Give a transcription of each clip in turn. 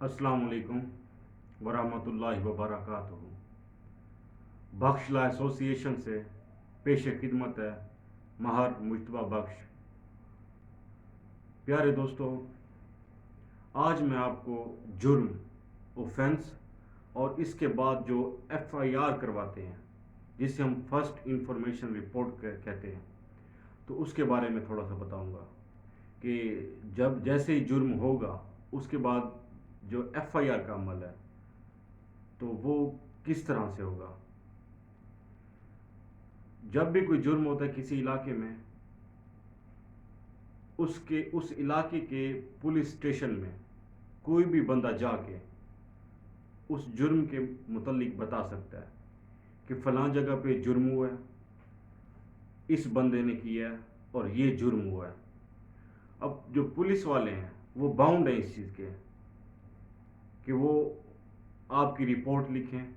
अस्सलाम वालेकुम वरहमतुल्लाहि वबरकातुहू। बख्शला एसोसिएशन से पेश खिदमत है महर मुश्तबा बख्श। प्यारे दोस्तों, आज मैं आपको जुर्म, ऑफेंस और इसके बाद जो एफआईआर करवाते हैं, जिसे हम फर्स्ट इंफॉर्मेशन रिपोर्ट कहते हैं, तो उसके बारे में थोड़ा सा बताऊंगा कि जब जैसे ही जुर्म होगा उसके बाद जो एफआईआर का अमल है तो वो किस तरह से होगा। जब भी कोई जुर्म होता है किसी इलाके में, उस इलाके के पुलिस स्टेशन में कोई भी बंदा जाके उस जुर्म के मुतल्लिक बता सकता है कि फलां जगह पे जुर्म हुआ है, इस बंदे ने किया है और ये जुर्म हुआ है। अब जो पुलिस वाले हैं वो बाउंड है इस चीज़ के कि वो आपकी रिपोर्ट लिखें,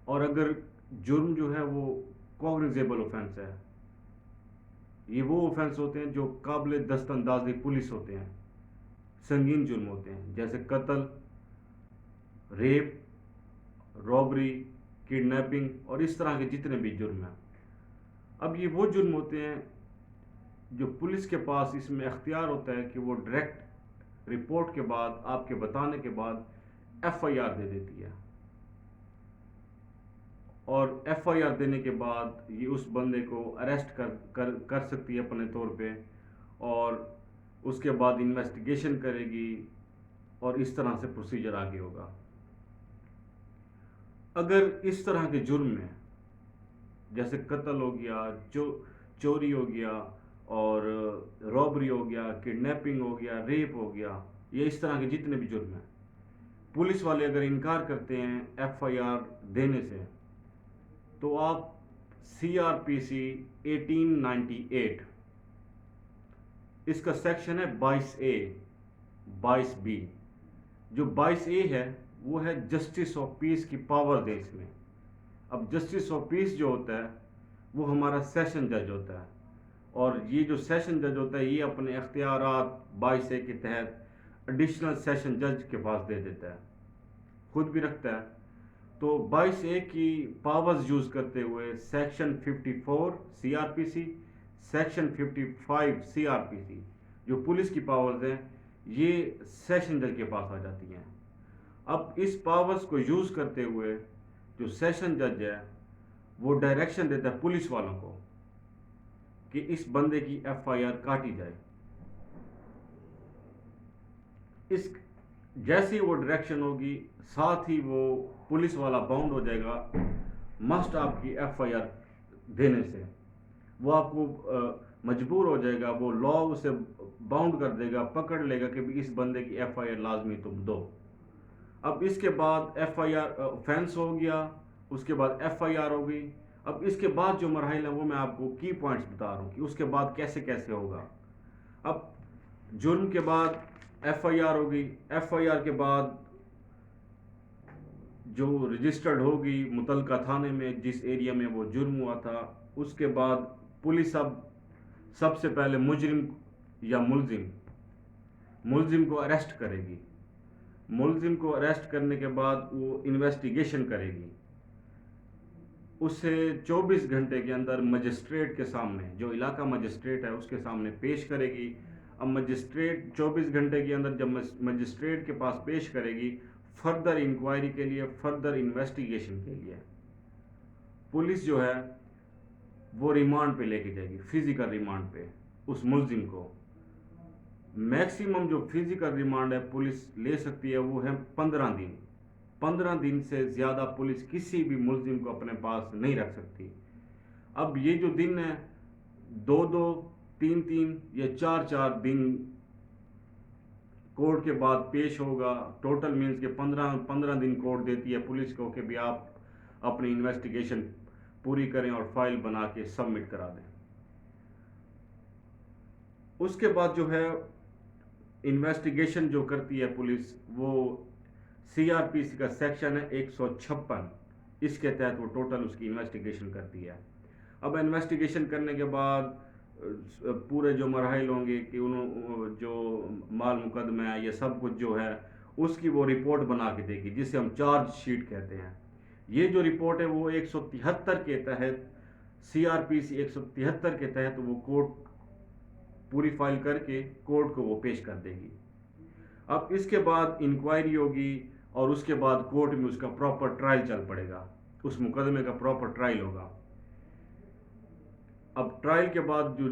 और अगर जुर्म जो है वो कॉग्निजेबल ऑफेंस है, ये वो ऑफेंस होते हैं जो काबिल दस्तअंदाज़ी पुलिस होते हैं, संगीन जुर्म होते हैं, जैसे कत्ल, रेप, रॉबरी, किडनैपिंग और इस तरह के जितने भी जुर्म हैं। अब ये वो जुर्म होते हैं जो पुलिस के पास इसमें अख्तियार होता है कि वो डायरेक्ट रिपोर्ट के बाद, आपके बताने के बाद एफआईआर दे देती है, और एफआईआर देने के बाद ये उस बंदे को अरेस्ट कर सकती है अपने तौर पे, और उसके बाद इन्वेस्टिगेशन करेगी और इस तरह से प्रोसीजर आगे होगा। अगर इस तरह के जुर्म में जैसे कत्ल हो गया, चोरी हो गया और रॉबरी हो गया, किडनैपिंग हो गया, रेप हो गया, ये इस तरह के जितने भी जुर्म हैं, पुलिस वाले अगर इनकार करते हैं एफआईआर देने से, तो आप सीआरपीसी 1898 इसका सेक्शन है 22A 22B। जो 22A है वो है जस्टिस ऑफ पीस की पावर है इसमें। अब जस्टिस ऑफ पीस जो होता है वो हमारा सेशन जज होता है, और ये जो सेशन जज होता है ये अपने अख्तियारात 22A के तहत एडिशनल सेशन जज के पास दे देता है, खुद भी रखता है। तो 22A की पावर्स यूज़ करते हुए सेक्शन 54 सीआरपीसी, सेक्शन 55 सीआरपीसी, जो पुलिस की पावर्स हैं, ये सेशन जज के पास आ जाती हैं। अब इस पावर्स को यूज़ करते हुए जो सेशन जज है वो डायरेक्शन देता है पुलिस वालों को कि इस बंदे की एफआईआर काटी जाए। इस जैसे ही वो डायरेक्शन होगी, साथ ही वो पुलिस वाला बाउंड हो जाएगा मस्ट आपकी एफआईआर देने से। वो आपको मजबूर हो जाएगा, वो लॉ उसे बाउंड कर देगा, पकड़ लेगा कि इस बंदे की एफआईआर लाजमी तुम दो। अब इसके बाद एफआईआर ऑफेंस हो गया, उसके बाद एफआईआर हो गई। अब इसके बाद जो मरहल है वो मैं आपको की पॉइंट्स बता रहा हूँ कि उसके बाद कैसे कैसे होगा। अब जुर्म के बाद एफआईआर हो गई, एफआईआर के बाद जो रजिस्टर्ड होगी मुतलका थाने में जिस एरिया में वो जुर्म हुआ था, उसके बाद पुलिस अब सबसे पहले मुजरिम या मुलजिम को अरेस्ट करेगी। मुलजिम को अरेस्ट करने के बाद वो इन्वेस्टिगेशन करेगी, उसे 24 घंटे के अंदर मजिस्ट्रेट के सामने, जो इलाका मजिस्ट्रेट है उसके सामने पेश करेगी। अब मजिस्ट्रेट 24 घंटे के अंदर जब मजिस्ट्रेट के पास पेश करेगी, फर्दर इंक्वायरी के लिए, फर्दर इन्वेस्टिगेशन के लिए पुलिस जो है वो रिमांड पे लेके जाएगी, फिजिकल रिमांड पे उस मुलजिम को। मैक्सिमम जो फिजिकल रिमांड है पुलिस ले सकती है वो है 15 दिन। 15 दिन से ज़्यादा पुलिस किसी भी मुलजिम को अपने पास नहीं रख सकती। अब ये जो दिन है 2-2, 3-3 या 4-4 दिन कोर्ट के बाद पेश होगा। टोटल मीन्स के 15 दिन कोर्ट देती है पुलिस को कि भी आप अपनी इन्वेस्टिगेशन पूरी करें और फाइल बना के सबमिट करा दें। उसके बाद जो है इन्वेस्टिगेशन जो करती है पुलिस, वो सीआरपीसी का सेक्शन है 156, इसके तहत वो टोटल उसकी इन्वेस्टिगेशन करती है। अब इन्वेस्टिगेशन करने के बाद पूरे जो मराहल होंगे कि जो माल मुकदमा है ये सब कुछ जो है اس کی وہ رپورٹ بنا کے دے گی، جسے ہم چارج شیٹ کہتے ہیں۔ یہ جو رپورٹ ہے وہ 173 کے تحت، CRPC 173 کے تحت وہ کورٹ پوری فائل کر کے کورٹ کو وہ پیش کر دے گی۔ اب اس کے بعد انکوائری ہوگی اور اس کے بعد کورٹ میں اس کا پراپر ٹرائل چل پڑے گا، اس مقدمے کا پراپر ٹرائل ہوگا۔ اب ٹرائل کے بعد جو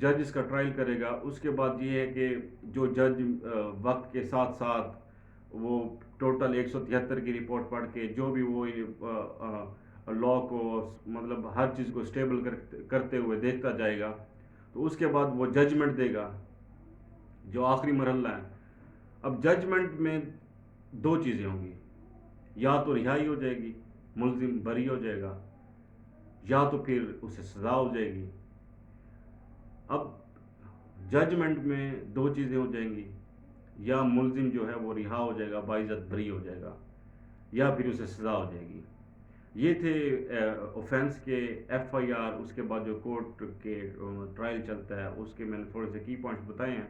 جج اس کا ٹرائل کرے گا، اس کے بعد یہ ہے کہ جو جج وقت کے ساتھ ساتھ وہ ٹوٹل 173 کی رپورٹ پڑھ کے جو بھی وہ لا کو مطلب ہر چیز کو اسٹیبل کرتے ہوئے دیکھتا جائے گا، تو اس کے بعد وہ ججمنٹ دے گا، جو آخری مرحلہ ہے۔ اب ججمنٹ میں دو چیزیں ہوں گی، یا تو رہائی ہو جائے گی، ملزم بری ہو جائے گا، یا تو پھر اسے سزا ہو جائے گی۔ اب ججمنٹ میں دو چیزیں ہو جائیں گی، یا ملزم جو ہے وہ رہا ہو جائے گا، باعزت بری ہو جائے گا، یا پھر اسے سزا ہو جائے گی۔ یہ تھے اوفینس کے FIR، اس کے بعد جو کورٹ کے ٹرائل چلتا ہے اس کے میں نے تھوڑے سے کی پوائنٹس بتائے ہیں،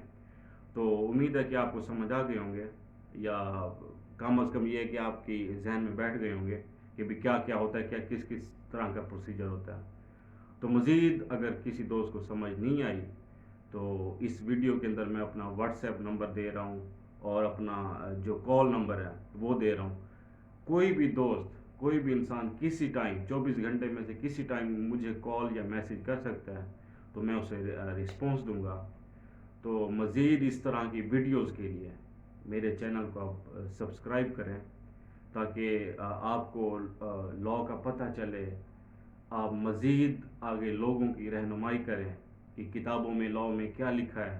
تو امید ہے کہ آپ کو سمجھ آ گئے ہوں گے، یا کم از کم یہ ہے کہ آپ کی ذہن میں بیٹھ گئے ہوں گے کہ بھی کیا کیا ہوتا ہے، کیا کس کس طرح کا پروسیجر ہوتا ہے۔ تو مزید اگر کسی دوست کو سمجھ نہیں آئی تو اس ویڈیو کے اندر میں اپنا واٹس ایپ نمبر دے رہا ہوں اور اپنا جو کال نمبر ہے وہ دے رہا ہوں۔ کوئی بھی دوست، کوئی بھی انسان کسی ٹائم 24 گھنٹے میں سے کسی ٹائم مجھے کال یا میسج کر سکتا ہے، تو میں اسے رسپانس دوں گا۔ تو مزید اس طرح کی ویڈیوز کے لیے میرے چینل کو آپ سبسکرائب کریں، تاکہ آپ کو لا کا پتہ چلے، آپ مزید آگے لوگوں کی رہنمائی کریں کہ کتابوں میں لا میں کیا لکھا ہے،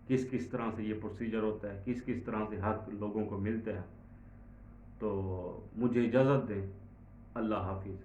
کس کس طرح سے یہ پروسیجر ہوتا ہے، کس کس طرح سے حق لوگوں کو ملتا ہے۔ تو مجھے اجازت دیں، اللہ حافظ۔